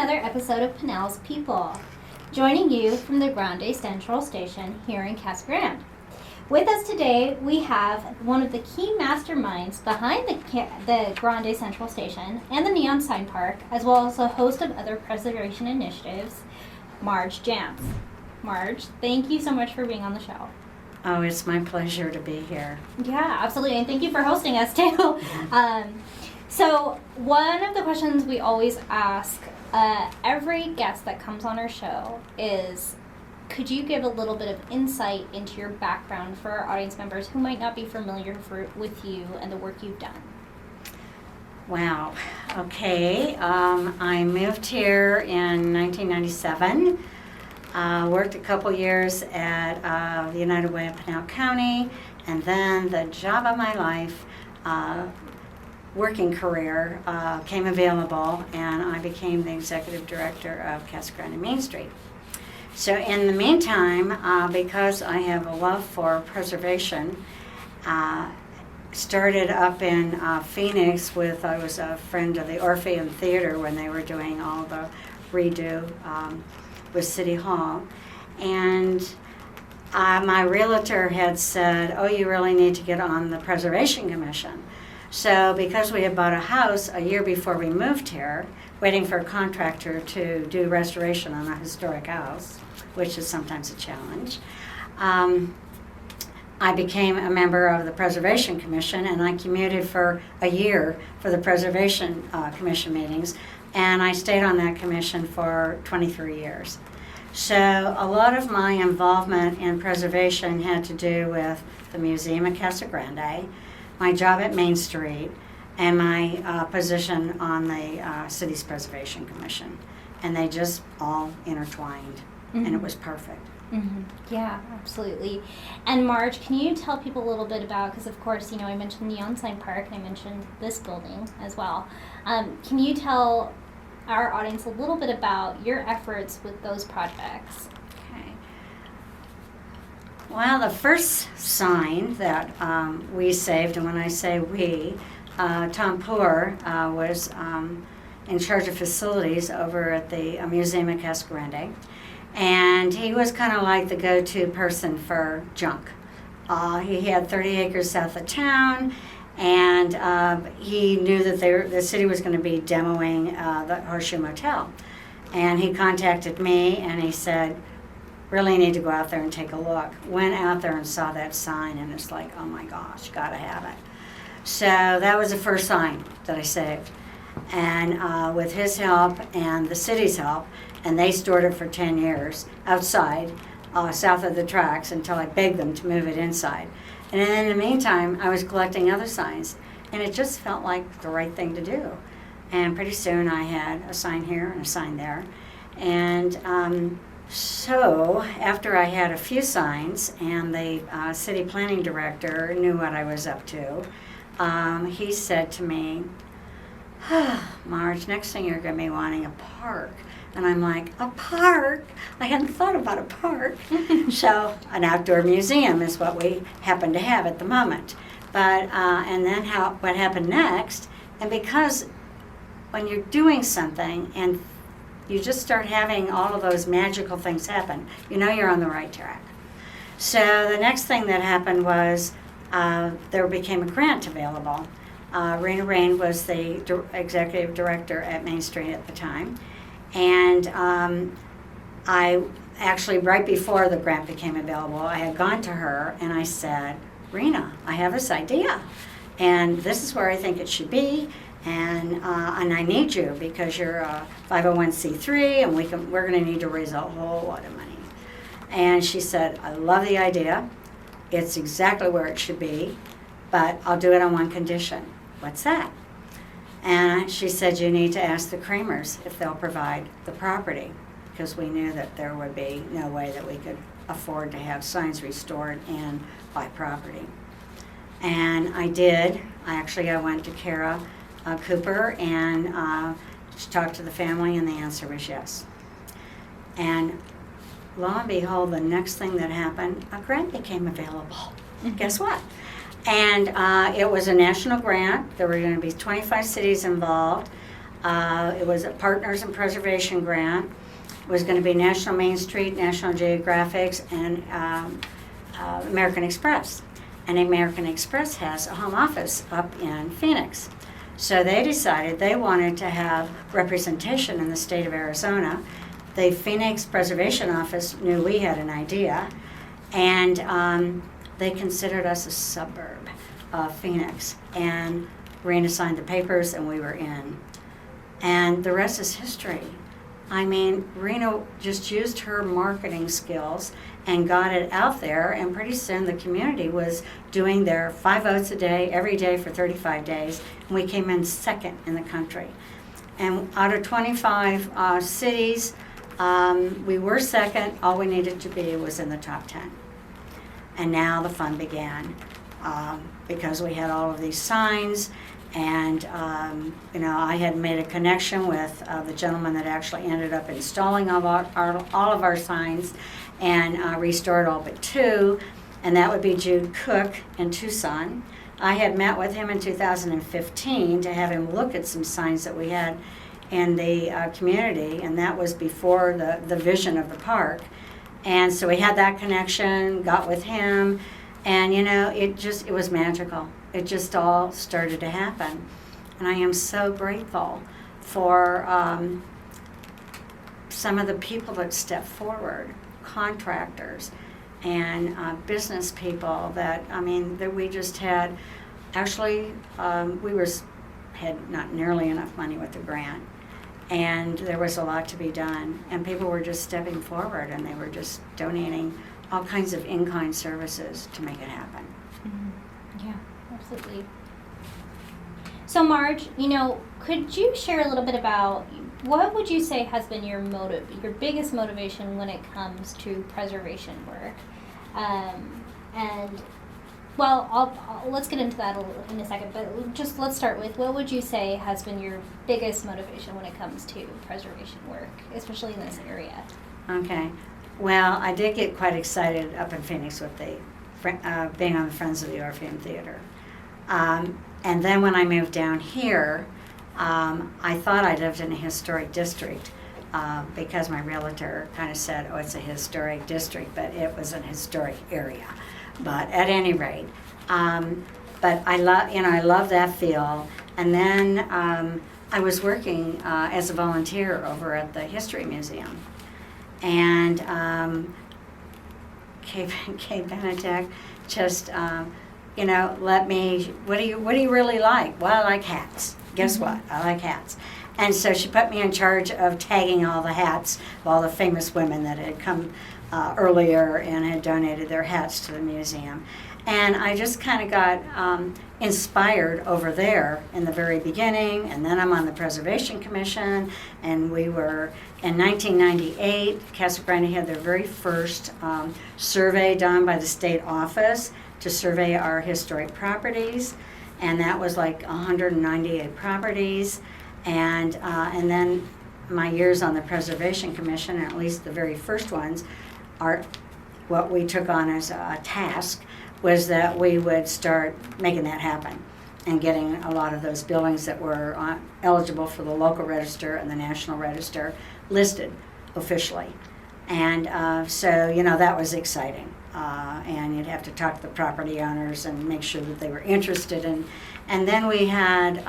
another episode of Pinals People, joining you from the Grande Central Station here in Casa Grande. With us today, we have one of the key masterminds behind the Grande Central Station and the Neon Sign Park, as well as a host of other preservation initiatives, Marge Jantz. Marge, thank you so much for being on the show. Oh, it's my pleasure to be here. Yeah, absolutely, and thank you for hosting us too. So one of the questions we always ask every guest that comes on our show is, could you give a little bit of insight into your background for our audience members who might not be familiar with you and the work you've done? Wow. Okay. I moved here in 1997. Worked a couple years at the United Way of Pinal County, and then the job of my life, working career, came available, and I became the executive director of Casa Grande Main Street. So in the meantime, because I have a love for preservation, started up in Phoenix I was a friend of the Orpheum Theater when they were doing all the redo with City Hall. And my realtor had said, oh, you really need to get on the Preservation Commission. So because we had bought a house a year before we moved here, waiting for a contractor to do restoration on a historic house, which is sometimes a challenge, I became a member of the Preservation Commission, and I commuted for a year for the Preservation Commission meetings, and I stayed on that commission for 23 years. So a lot of my involvement in preservation had to do with the Museum of Casa Grande, my job at Main Street, and my position on the City's Preservation Commission. And they just all intertwined, and it was perfect. Mm-hmm. Yeah, absolutely. And Marge, can you tell people a little bit about, because of course, I mentioned Neon Sign Park, and I mentioned this building as well. Can you tell our audience a little bit about your efforts with those projects? Okay. Well, the first sign that we saved, and when I say we, Tom Poor was in charge of facilities over at the Museum of Casa Grande, and he was kind of like the go-to person for junk. He had 30 acres south of town, and he knew that the city was going to be demoing the Horseshoe Motel. And he contacted me, and he said, really need to go out there and take a look. Went out there and saw that sign, and it's like, oh my gosh, gotta have it. So that was the first sign that I saved. And with his help and the city's help, and they stored it for 10 years outside, south of the tracks, until I begged them to move it inside. And in the meantime, I was collecting other signs, and it just felt like the right thing to do. And pretty soon I had a sign here and a sign there. And so after I had a few signs, and the city planning director knew what I was up to, he said to me, Marge, next thing you're going to be wanting a park. And I'm like, a park? I hadn't thought about a park. So an outdoor museum is what we happen to have at the moment. But and then what happened next, and because when you're doing something and you just start having all of those magical things happen, you're on the right track. So the next thing that happened was there became a grant available. Rena Rain was the executive director at Main Street at the time. And I actually, right before the grant became available, I had gone to her and I said, Rena, I have this idea, and this is where I think it should be, and I need you because you're a 501c3, and we're going to need to raise a whole lot of money. And she said, I love the idea. It's exactly where it should be, but I'll do it on one condition. What's that? And she said, you need to ask the Kramers if they'll provide the property, because we knew that there would be no way that we could afford to have signs restored and buy property. And I did. I went to Kara Cooper and talked to the family, and the answer was yes. And lo and behold, the next thing that happened, a grant became available. Mm-hmm. Guess what? And it was a national grant. There were going to be 25 cities involved. It was a Partners in Preservation grant. It was going to be National Main Street, National Geographic, and American Express. And American Express has a home office up in Phoenix. So they decided they wanted to have representation in the state of Arizona. The Phoenix Preservation Office knew we had an idea, and they considered us a suburb of Phoenix. And Rena signed the papers, and we were in. And the rest is history. I mean, Rena just used her marketing skills and got it out there, and pretty soon the community was doing their 5 votes a day, every day for 35 days, and we came in second in the country. And out of 25 cities, we were second. All we needed to be was in the top 10. And now the fun began because we had all of these signs. And, I had made a connection with the gentleman that actually ended up installing all of our signs and restored all but 2, and that would be Jude Cook in Tucson. I had met with him in 2015 to have him look at some signs that we had in the community, and that was before the vision of the park. And so we had that connection, got with him, and, it was magical. It just all started to happen. And I am so grateful for some of the people that stepped forward, contractors and business people that we just had. Actually, had not nearly enough money with the grant. And there was a lot to be done. And people were just stepping forward, and they were just donating all kinds of in-kind services to make it happen. Mm-hmm. Yeah. Absolutely. So Marge, could you share a little bit about what would you say has been your biggest motivation when it comes to preservation work? Let's get into that in a second, but just let's start with what would you say has been your biggest motivation when it comes to preservation work, especially in this area? Okay. Well, I did get quite excited up in Phoenix with being on the Friends of the Orpheum Theater. And then when I moved down here, I thought I lived in a historic district because my realtor kind of said, oh, it's a historic district, but it was an historic area. But at any rate, but I love that feel. And then I was working as a volunteer over at the History Museum. And Kay Benedek just, let me, what do you really like? Well, I like hats. Guess what? I like hats. And so she put me in charge of tagging all the hats of all the famous women that had come earlier and had donated their hats to the museum. And I just kind of got inspired over there in the very beginning, and then I'm on the Preservation Commission, and we were, in 1998, Casa Grande had their very first survey done by the state office to survey our historic properties, and that was like 198 properties, and then my years on the Preservation Commission, at least the very first ones, are what we took on as a task was that we would start making that happen and getting a lot of those buildings that were eligible for the local register and the national register listed officially. And so, that was exciting. And you'd have to talk to the property owners and make sure that they were interested. And then we had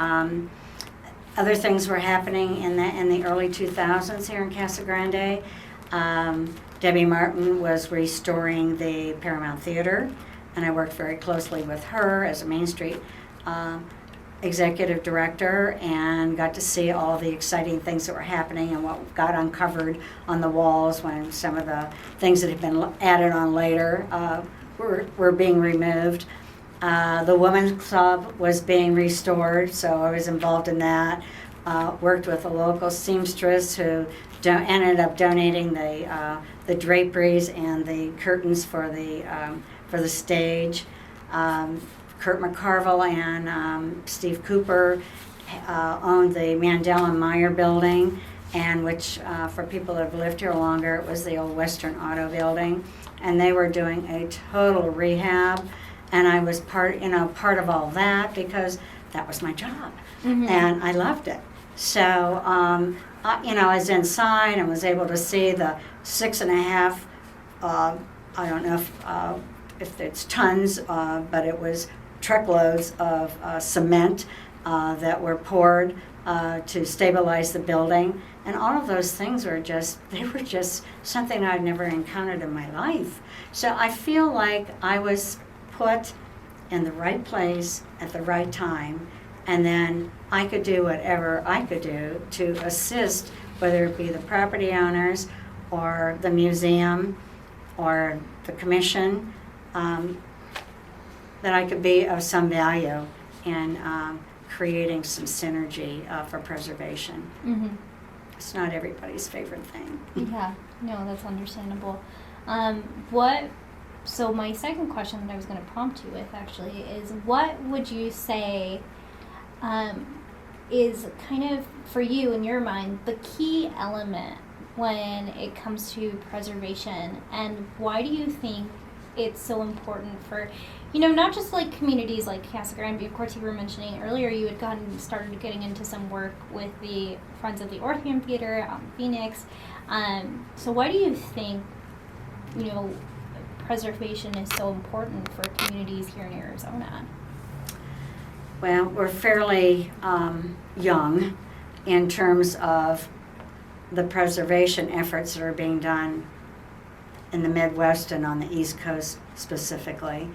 other things were happening in the early 2000s here in Casa Grande. Debbie Martin was restoring the Paramount Theater, and I worked very closely with her as a Main Street executive director, and got to see all the exciting things that were happening and what got uncovered on the walls when some of the things that had been added on later were being removed. The Women's Club was being restored, so I was involved in that. Worked with a local seamstress who ended up donating the draperies and the curtains for the stage. Kurt McCarville and Steve Cooper owned the Mandel and Meyer building, and which for people that have lived here longer, it was the old Western Auto building, and they were doing a total rehab, and I was part of all that because that was my job, and I loved it. So, I was inside and was able to see the 6.5, I don't know if it's tons, but it was truckloads of cement that were poured to stabilize the building. And all of those things were just something I'd never encountered in my life. So I feel like I was put in the right place at the right time, and then I could do whatever I could do to assist, whether it be the property owners or the museum or the commission, that I could be of some value in creating some synergy for preservation. Mm-hmm. It's not everybody's favorite thing. Yeah, no, that's understandable. So my second question that I was going to prompt you with actually is, what would you say is kind of, for you in your mind, the key element when it comes to preservation, and why do you think it's so important for, not just like communities like Casa Grande? Of course, you were mentioning earlier you had started getting into some work with the Friends of the Orpheum Theater out in Phoenix. So why do you think, preservation is so important for communities here in Arizona? Well, we're fairly young in terms of the preservation efforts that are being done in the Midwest and on the East Coast specifically.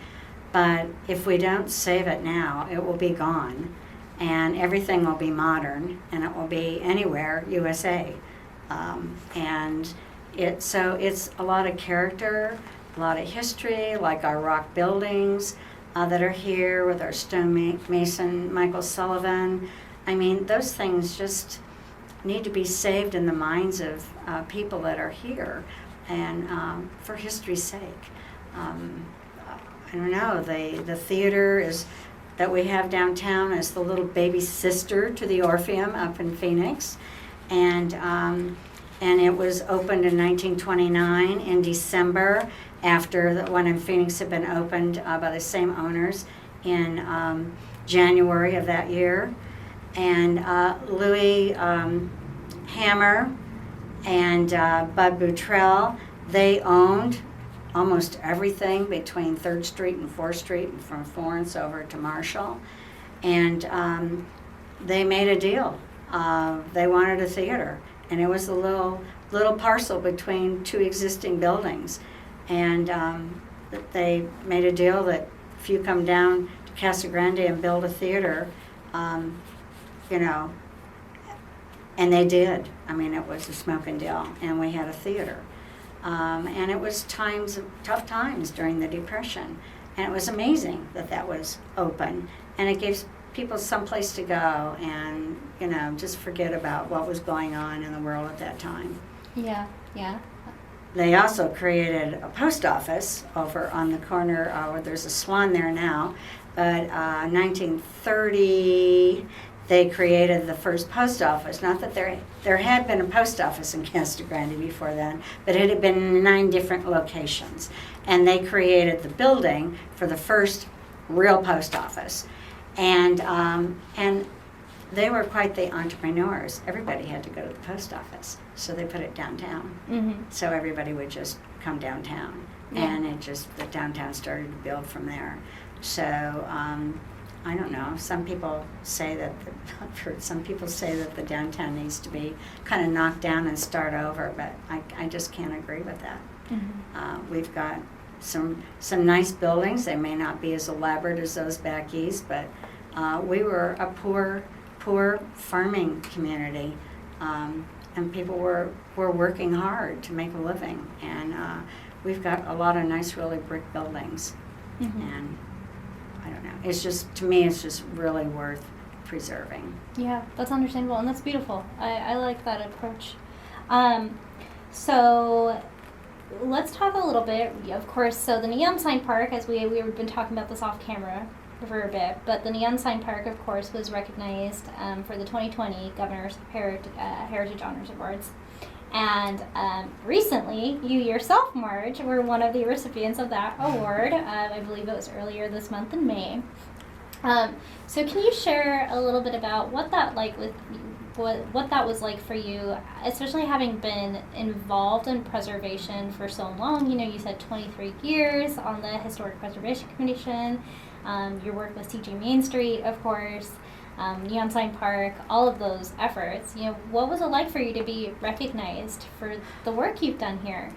But if we don't save it now, it will be gone, and everything will be modern, and it will be anywhere USA. And it's a lot of character, a lot of history, like our rock buildings that are here with our stonemason Michael Sullivan. I mean, those things just need to be saved in the minds of people that are here, and for history's sake. I don't know, the theater that we have downtown is the little baby sister to the Orpheum up in Phoenix, and it was opened in 1929 in December, after the one in Phoenix had been opened by the same owners in January of that year. And Louis Hammer and Bud Boutrell, they owned almost everything between 3rd Street and 4th Street, and from Florence over to Marshall. And they made a deal. They wanted a theater, and it was a little parcel between two existing buildings. And they made a deal that if you come down to Casa Grande and build a theater, and they did. I mean, it was a smoking deal, and we had a theater. And it was tough times during the Depression, and it was amazing that was open, and it gives people someplace to go and, just forget about what was going on in the world at that time. Yeah. They also created a post office over on the corner where there's a Swan there now, but 1930 they created the first post office. Not that there had been a post office in Casa Grande before then, but it had been in 9 different locations. And they created the building for the first real post office. And they were quite the entrepreneurs. Everybody had to go to the post office, so they put it downtown. Mm-hmm. So everybody would just come downtown, and the downtown started to build from there. So I don't know. Some people say that the downtown needs to be kind of knocked down and start over, but I just can't agree with that. Mm-hmm. We've got some nice buildings. They may not be as elaborate as those back east, but we were a poor farming community, and people were working hard to make a living, and we've got a lot of nice, really brick buildings. Mm-hmm. And I don't know. To me, it's just really worth preserving. Yeah, that's understandable, and that's beautiful. I like that approach. So let's talk a little bit, of course, so the Neon Sign Park, as we've been talking about this off camera for a bit, but the Neon Sign Park, of course, was recognized for the 2020 Governor's Heritage Honors Awards. And recently, you yourself, Marge, were one of the recipients of that award. I believe it was earlier this month in May. So can you share a little bit about what that what that was like for you, especially having been involved in preservation for so long. You said 23 years on the Historic Preservation Commission. Your work with CG Main Street, of course, Neon Sign Park, all of those efforts. What was it like for you to be recognized for the work you've done here?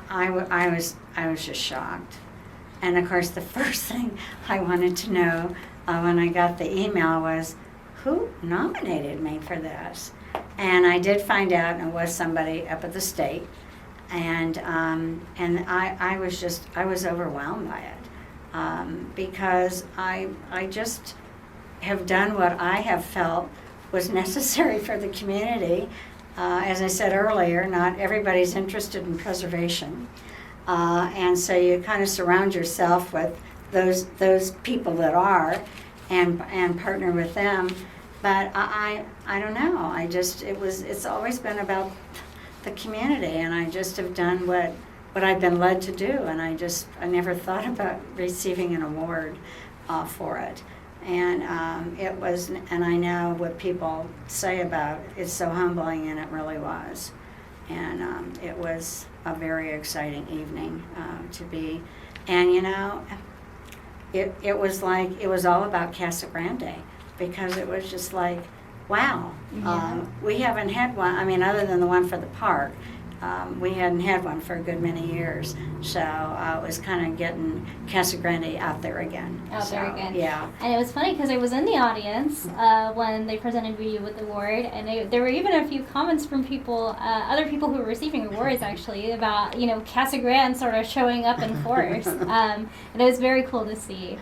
I was just shocked. And of course, the first thing I wanted to know when I got the email was, who nominated me for this? And I did find out it was somebody up at the state, and I was overwhelmed by it because I just have done what I have felt was necessary for the community. As I said earlier, not everybody's interested in preservation. And so you kind of surround yourself with those people that are, and partner with them. But I don't know. It's always been about the community, and I just have done what I've been led to do, and I never thought about receiving an award for it. And and I know what people say about it's so humbling, and it really was. And it was a very exciting evening to be. And it was all about Casa Grande, because it was just like, wow, we haven't had one. I mean, other than the one for the park, we hadn't had one for a good many years. So it was kind of getting Casa Grande out there again. Yeah. And it was funny because I was in the audience when they presented you with the award, and there were even a few comments from people, other people who were receiving awards actually, about Casa Grande sort of showing up in force, and it was very cool to see.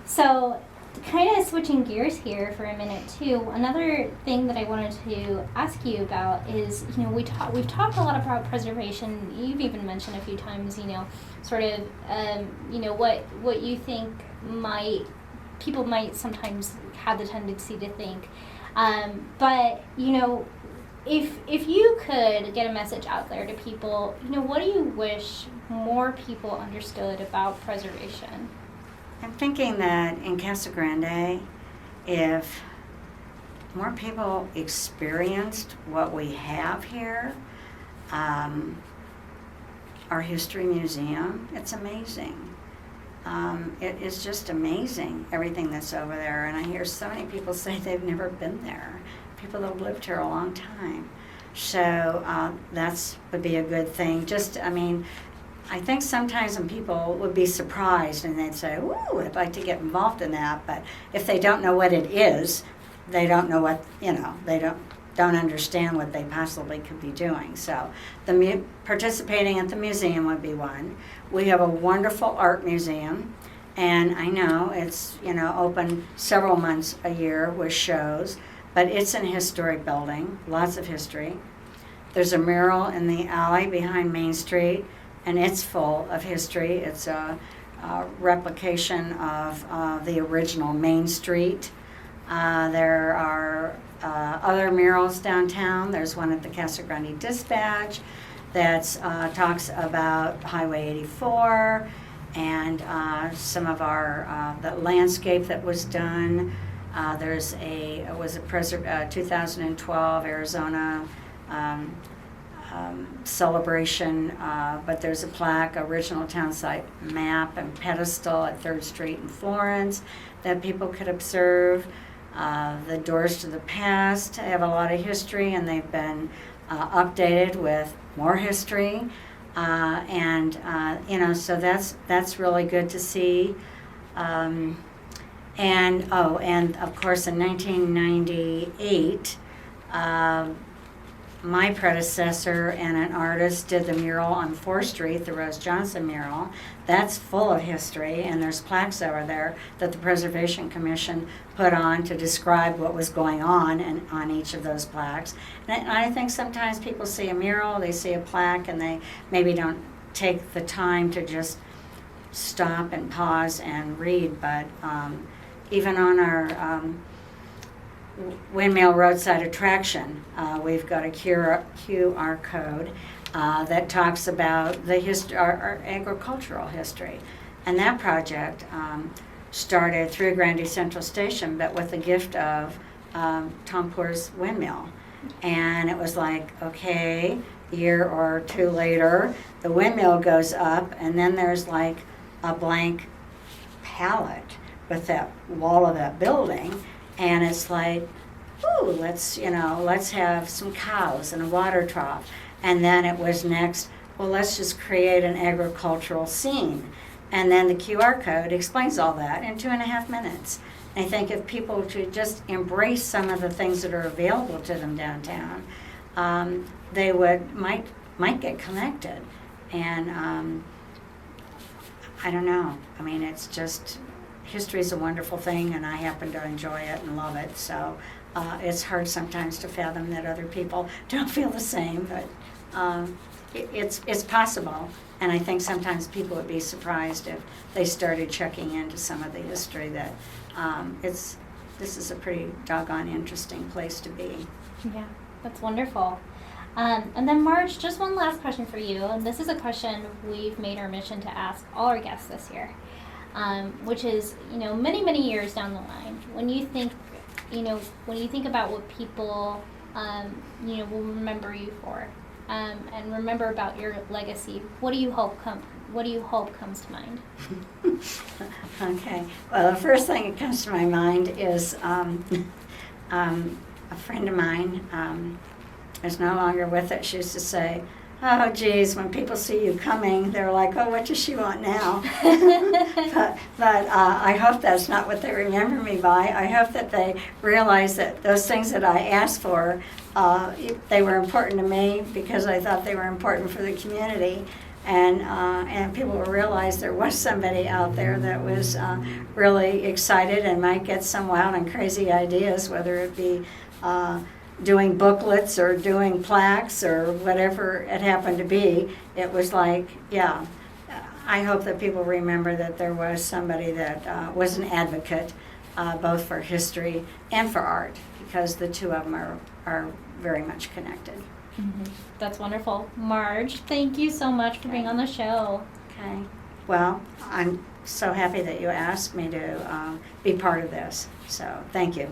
So, kind of switching gears here for a minute too. Another thing that I wanted to ask you about is, we've talked a lot about preservation. You've even mentioned a few times, sort of, what you think people might sometimes have the tendency to think. But if you could get a message out there to people, what do you wish more people understood about preservation? I'm thinking that in Casa Grande, if more people experienced what we have here, our history museum, it's amazing. It is just amazing, everything that's over there. And I hear so many people say they've never been there, people that have lived here a long time. So that's would be a good thing. I think sometimes when people would be surprised and they'd say, ooh, I'd like to get involved in that, but if they don't know what it is, they don't know what, they don't understand what they possibly could be doing. So participating at the museum would be one. We have a wonderful art museum, and I know it's, open several months a year with shows, but it's an historic building, lots of history. There's a mural in the alley behind Main Street, and it's full of history. It's a replication of the original Main Street. There are other murals downtown. There's one at the Casa Grande Dispatch that talks about Highway 84 and some of our the landscape that was done. It was a 2012 Arizona celebration, but there's a plaque, original town site map and pedestal at 3rd Street in Florence that people could observe. The Doors to the Past have a lot of history, and they've been updated with more history, so that's really good to see. And of course in 1998, my predecessor and an artist did the mural on 4th Street, the Rose Johnson mural. That's full of history, and there's plaques over there that the Preservation Commission put on to describe what was going on and on each of those plaques. And I think sometimes people see a mural, they see a plaque, and they maybe don't take the time to just stop and pause and read. But even on our Windmill Roadside Attraction, we've got a QR code that talks about the our agricultural history. And that project started through Grande Central Station, but with the gift of Tom Poor's windmill. And it was like, okay, a year or two later, the windmill goes up, and then there's like a blank palette with that wall of that building, and it's like, ooh, let's have some cows and a water trough. And then it was next, well, let's just create an agricultural scene. And then the QR code explains all that in 2.5 minutes. I think if people should just embrace some of the things that are available to them downtown, they might get connected. And I don't know. I mean, it's just, history is a wonderful thing, and I happen to enjoy it and love it. So it's hard sometimes to fathom that other people don't feel the same, but it's possible. And I think sometimes people would be surprised if they started checking into some of the history that this is a pretty doggone interesting place to be. Yeah, that's wonderful. And then Marge, just one last question for you, and this is a question we've made our mission to ask all our guests this year, which is, many, many years down the line, when you think about what people, will remember you for, and remember about your legacy, what do you hope comes to mind? Okay. Well, the first thing that comes to my mind is a friend of mine is no longer with us. She used to say, oh, geez, when people see you coming, they're like, oh, what does she want now? but I hope that's not what they remember me by. I hope that they realize that those things that I asked for, they were important to me because I thought they were important for the community. And people will realize there was somebody out there that was really excited and might get some wild and crazy ideas, whether it be doing booklets or doing plaques or whatever it happened to be. It was like, yeah, I hope that people remember that there was somebody that was an advocate both for history and for art, because the two of them are very much connected. Mm-hmm. That's wonderful. Marge, thank you so much for being on the show. Okay. Well, I'm so happy that you asked me to be part of this. So thank you.